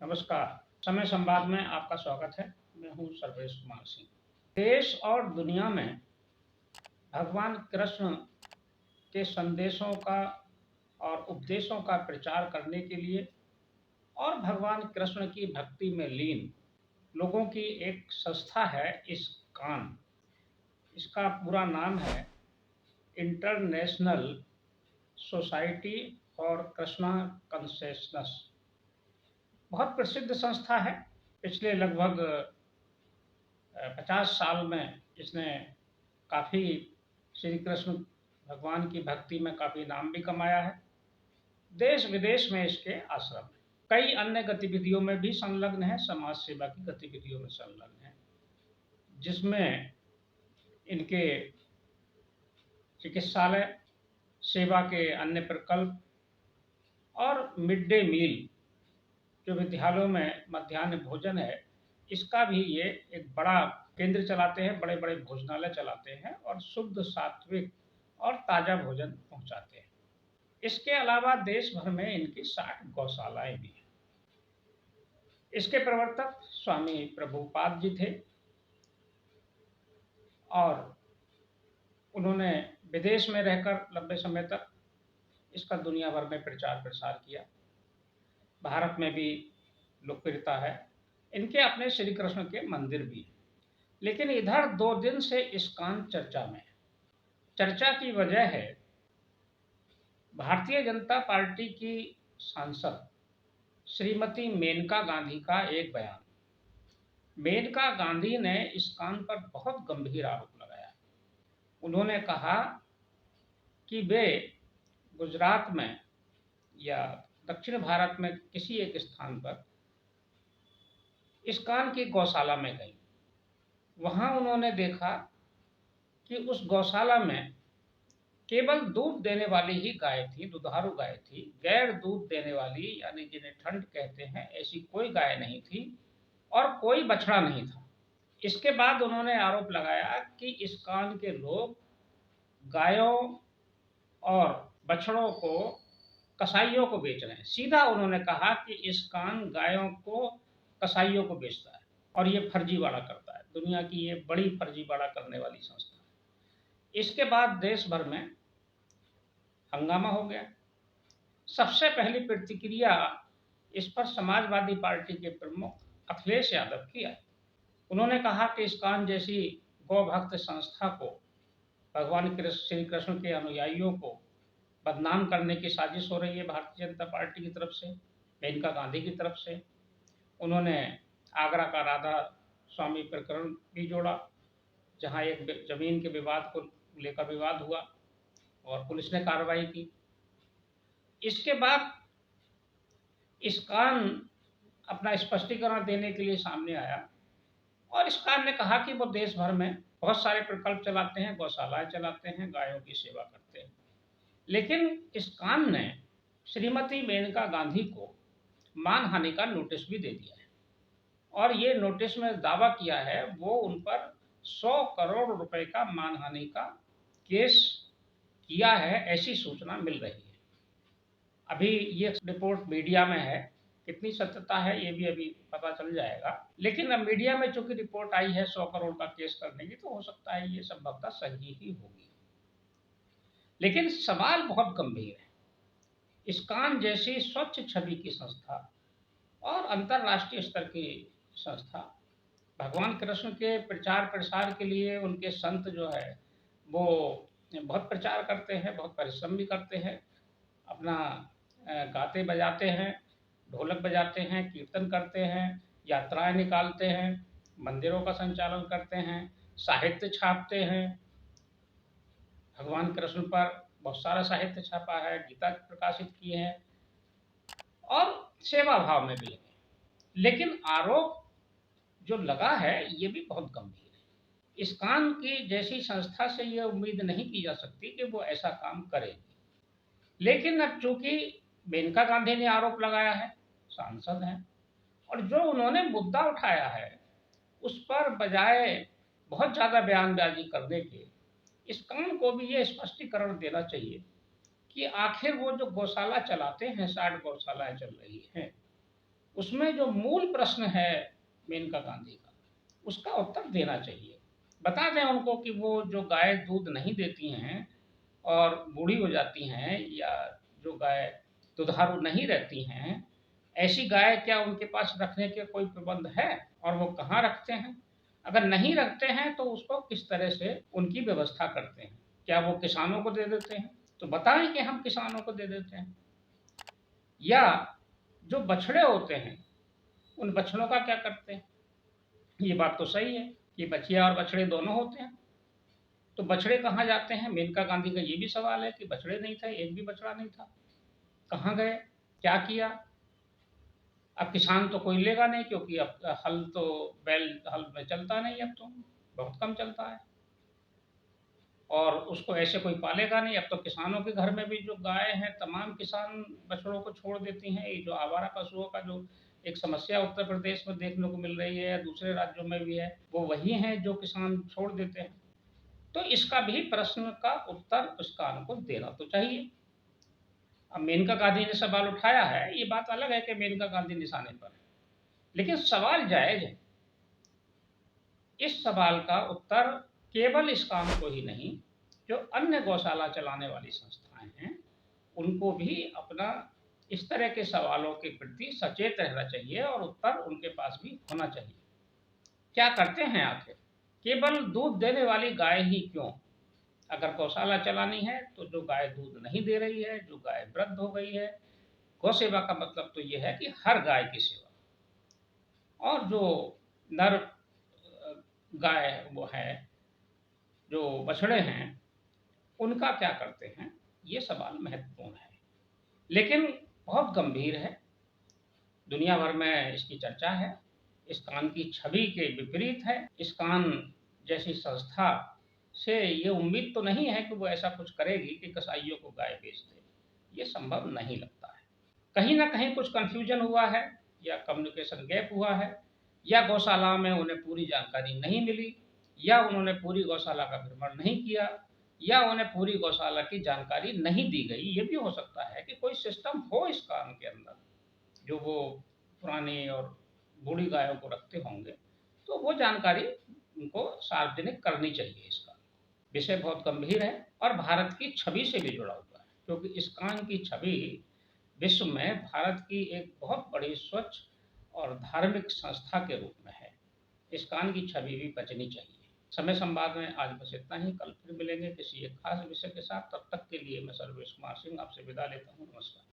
नमस्कार। समय संवाद में आपका स्वागत है। मैं हूँ सर्वेश कुमार सिंह। देश और दुनिया में भगवान कृष्ण के संदेशों का और उपदेशों का प्रचार करने के लिए और भगवान कृष्ण की भक्ति में लीन लोगों की एक संस्था है इस्कॉन। इसका पूरा नाम है international society for Krishna consciousness. बहुत प्रसिद्ध संस्था है। पिछले लगभग 50 साल में इसने काफ़ी श्री कृष्ण भगवान की भक्ति में काफ़ी नाम भी कमाया है। देश विदेश में इसके आश्रम हैं। कई अन्य गतिविधियों में भी संलग्न है, समाज सेवा की गतिविधियों में संलग्न है, जिसमें इनके चिकित्सालय, सेवा के अन्य प्रकल्प और मिड डे मील जो विद्यालयों में मध्याह्न भोजन है, इसका भी ये एक बड़ा केंद्र चलाते हैं, बड़े-बड़े भोजनालय चलाते हैं और शुद्ध, सात्विक और ताज़ा भोजन पहुँचाते हैं। इसके अलावा देश भर में इनकी 60 गौशालाएँ भी हैं। इसके प्रवर्तक स्वामी प्रभुपाद जी थे और उन्होंने विदेश में रहकर लंबे समय तक इसका दुनिया भर में प्रचार-प्रसार किया। भारत में भी लोकप्रियता है। इनके अपने श्री कृष्ण के मंदिर भी हैं। लेकिन इधर 2 दिन से इस्कॉन चर्चा में है। चर्चा की वजह है भारतीय जनता पार्टी की सांसद श्रीमती मेनका गांधी का एक बयान। मेनका गांधी ने इस्कॉन पर बहुत गंभीर आरोप लगाया। उन्होंने कहा कि वे गुजरात में या दक्षिण भारत में किसी एक स्थान पर इस्कॉन की गौशाला में गई। वहां उन्होंने देखा कि उस गौशाला में केवल दूध देने वाली ही गाय थी, दुधारू गाय थी। गैर दूध देने वाली यानी जिन्हें ठंड कहते हैं, ऐसी कोई गाय नहीं थी और कोई बछड़ा नहीं था। इसके बाद उन्होंने आरोप लगाया कि इस्कॉन के लोग गायों और बछड़ों को कसाईयों को बेच रहे हैं। सीधा उन्होंने कहा कि इस्कॉन गायों को कसाईयों को बेचता है और ये फर्जीवाड़ा करता है। दुनिया की ये बड़ी फर्जीवाड़ा करने वाली संस्था है। इसके बाद देश भर में हंगामा हो गया। सबसे पहली प्रतिक्रिया इस पर समाजवादी पार्टी के प्रमुख अखिलेश यादव की आई। उन्होंने कहा कि इस्कॉन जैसी गौ भक्त संस्था को भगवान श्री कृष्ण के अनुयायियों को बदनाम करने की साजिश हो रही है भारतीय जनता पार्टी की तरफ से, मेनका गांधी की तरफ से। उन्होंने आगरा का राधा स्वामी प्रकरण भी जोड़ा, जहां एक जमीन के विवाद को लेकर विवाद हुआ और पुलिस ने कार्रवाई की। इसके बाद इस्कॉन अपना स्पष्टीकरण देने के लिए सामने आया और इस्कॉन ने कहा कि वो देश भर में बहुत सारे प्रकल्प चलाते हैं, गौशालाएं चलाते हैं, गायों की सेवा करते हैं। लेकिन इस्कॉन ने श्रीमती मेनका गांधी को मानहानि का नोटिस भी दे दिया है और ये नोटिस में दावा किया है वो उन पर 100 करोड़ रुपए का मानहानि का केस किया है, ऐसी सूचना मिल रही है। अभी ये रिपोर्ट मीडिया में है, कितनी सत्यता है ये भी अभी पता चल जाएगा। लेकिन अब मीडिया में चूंकि रिपोर्ट आई है 100 करोड़ का केस करने की, तो हो सकता है ये संभवतः सही ही होगी। लेकिन सवाल बहुत गंभीर है। इस्कॉन जैसी स्वच्छ छवि की संस्था और अंतर्राष्ट्रीय स्तर की संस्था भगवान कृष्ण के प्रचार प्रसार के लिए उनके संत जो है वो बहुत प्रचार करते हैं, बहुत परिश्रम भी करते हैं, अपना गाते बजाते हैं, ढोलक बजाते हैं, कीर्तन करते हैं, यात्राएं निकालते हैं, मंदिरों का संचालन करते हैं, साहित्य छापते हैं। भगवान कृष्ण पर बहुत सारा साहित्य छापा है, गीता प्रकाशित की है और सेवा भाव में भी लगे। लेकिन आरोप जो लगा है ये भी बहुत गंभीर है। इस्कॉन की जैसी संस्था से ये उम्मीद नहीं की जा सकती कि वो ऐसा काम करेगी। लेकिन अब चूंकि मेनका गांधी ने आरोप लगाया है, सांसद हैं, और जो उन्होंने मुद्दा उठाया है उस पर बजाय बहुत ज़्यादा बयानबाजी करने के इस्कॉन को भी ये स्पष्टीकरण देना चाहिए कि आखिर वो जो गौशाला चलाते हैं, 60 गौशालाएं चल रही हैं, उसमें जो मूल प्रश्न है मेनका गांधी का, उसका उत्तर देना चाहिए। बता दें उनको कि वो जो गाय दूध नहीं देती हैं और बूढ़ी हो जाती हैं, या जो गाय दुधारू नहीं रहती हैं, ऐसी गाय क्या उनके पास रखने के कोई प्रबंध है, और वो कहाँ रखते हैं? अगर नहीं रखते हैं तो उसको किस तरह से उनकी व्यवस्था करते हैं? क्या वो किसानों को दे देते हैं? तो बताएं कि हम किसानों को दे देते हैं। या जो बछड़े होते हैं, उन बछड़ों का क्या करते हैं? ये बात तो सही है कि बछिया और बछड़े दोनों होते हैं, तो बछड़े कहाँ जाते हैं? मेनका गांधी का ये भी सवाल है कि बछड़े नहीं थे, एक भी बछड़ा नहीं था, कहाँ गए, क्या किया? अब किसान तो कोई लेगा नहीं, क्योंकि अब हल तो बैल हल में चलता नहीं, अब तो बहुत कम चलता है, और उसको ऐसे कोई पालेगा नहीं। अब तो किसानों के घर में भी जो गाय हैं, तमाम किसान बछड़ों को छोड़ देती हैं। ये जो आवारा पशुओं का जो एक समस्या उत्तर प्रदेश में देखने को मिल रही है, दूसरे राज्यों में भी है, वो वही हैं जो किसान छोड़ देते हैं। तो इसका भी प्रश्न का उत्तर उस कान को देना तो चाहिए। अब मेनका गांधी ने सवाल उठाया है, ये बात अलग है कि मेनका गांधी निशाने पर है, लेकिन सवाल जायज है। इस सवाल का उत्तर केवल इस काम को ही नहीं, जो अन्य गौशाला चलाने वाली संस्थाएं हैं, उनको भी अपना इस तरह के सवालों के प्रति सचेत रहना चाहिए, और उत्तर उनके पास भी होना चाहिए। क्या करते हैं आखिर? केवल दूध देने वाली गाय ही क्यों? अगर गौशाला चलानी है तो जो गाय दूध नहीं दे रही है, जो गाय वृद्ध हो गई है, गौ सेवा का मतलब तो ये है कि हर गाय की सेवा। और जो नर गाय वो है, जो बछड़े हैं, उनका क्या करते हैं? ये सवाल महत्वपूर्ण है, लेकिन बहुत गंभीर है। दुनिया भर में इसकी चर्चा है। इस कान की छवि के विपरीत है। इस कान जैसी संस्था से ये उम्मीद तो नहीं है कि वो ऐसा कुछ करेगी कि कसाईयों को गाय बेच दे। ये संभव नहीं लगता है। कहीं ना कहीं कुछ कंफ्यूजन हुआ है, या कम्युनिकेशन गैप हुआ है, या गौशाला में उन्हें पूरी जानकारी नहीं मिली, या उन्होंने पूरी गौशाला का भ्रमण नहीं किया, या उन्हें पूरी गौशाला की जानकारी नहीं दी गई। ये भी हो सकता है कि कोई सिस्टम हो इस काम के अंदर, जो वो पुरानी और बूढ़ी गायों को रखते होंगे, तो वो जानकारी उनको सार्वजनिक करनी चाहिए। इसका विषय बहुत गंभीर है और भारत की छवि से भी जुड़ा हुआ है, क्योंकि इस कान की छवि विश्व में भारत की एक बहुत बड़ी स्वच्छ और धार्मिक संस्था के रूप में है। इस कान की छवि भी बचनी चाहिए। समय संवाद में आज बस इतना ही। कल फिर मिलेंगे किसी एक खास विषय के साथ। तब तक के लिए मैं सर्वेश कुमार सिंह आपसे विदा लेता हूँ। नमस्कार।